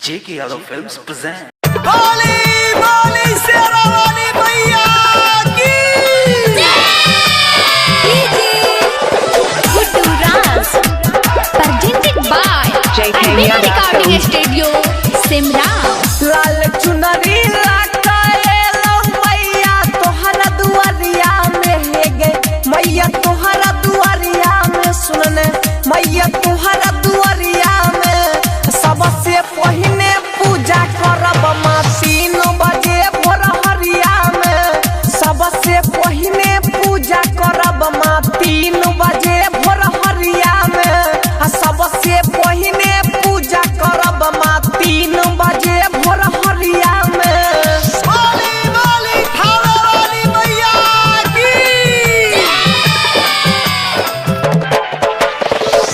J.K. Yadav Films present. बोली बोली शेरावाली मैया की Guddu Raj, presented by J.K. Albina Yadav Recording Films. Studio, Simran. लाल चुनरी लगाए लो मैया तोहरा दुआरिया में है गे मैया तोहरा दुआरिया में सुनने मैया तोहरा दुआरिया में सबसे पहिने पूजा करब माँ 3 बजे भोर हरिया में सबसे पहिने पूजा करब माँ 3 बजे भोर हरिया में सबसे पहिने पूजा करब माँ 3 बजे भोर हरिया में बोली बोली थावे वाली मैया की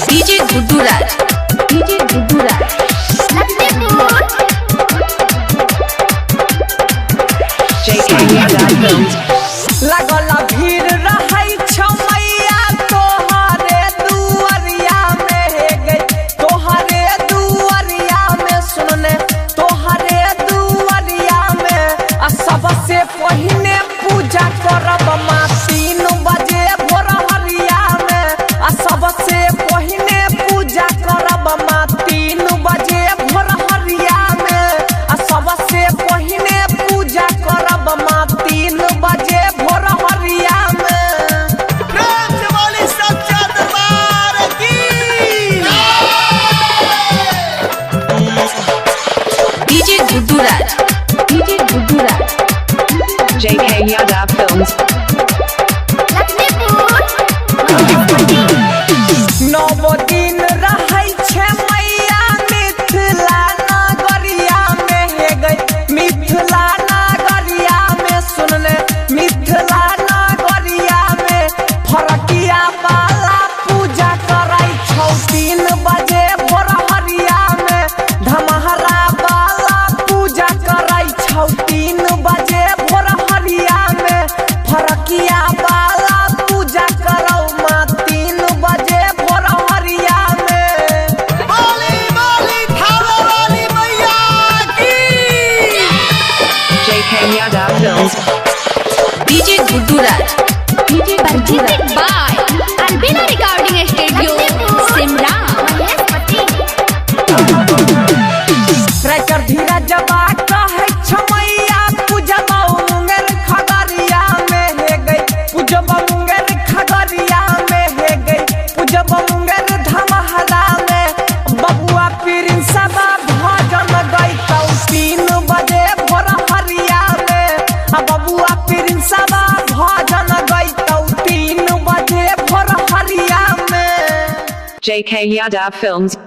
DJ Guddu Raj, DJ Guddu Raj. J.K. Yadav Films. लगल भीड़ रहै छ मैया तोहरे दुआरिया में हे गई तोहरे दुआरिया में सुनने तोहरे दुआरिया में सबसे पहिने पूजा करब माँ 3 बजे भोर हरिया में सबसे पहिने पूजा करब माँ 3 बजे भोर हरिया में सबसे पहिने पूजा करब माँ 3 बजे भोर हरिया में राज वाली सच्चा दरबार की DJ Guddu Raj, DJ Guddu Raj. J.K. Yadav Films. नव दिन रहै छै मैया मिथिला नगरिया में हे गई मिथिला नगरिया में सुनने मिथिला नगरिया में फरकिया वाला पूजा करै छौ 3 बजे भोर हरिया में धमहरा वाला पूजा करै छौ 3 बजे भोर हरिया में फरकिया वाला पूजा करौ माँ 3 बजे भोर हरिया में बोली बोली थावे वाली मैया की J.K. Yadav Films. DJ Guddu Raj, DJ presented by Albina Recording Studio, Simran. Tracker Dheeraj बा कहै छ मैया पूजबा मुंगेर खगड़िया में हे गई पूजबा मुंगेर खगड़िया में हे गई पूजबा मुंगेर धमहरा में बबुआ प्रिंसबा भजन गईतौ 3 बजे भोर हरिया में बबुआ प्रिंसबा भजन गईतौ 3 बजे भोर हरिया में J.K. Yadav Films.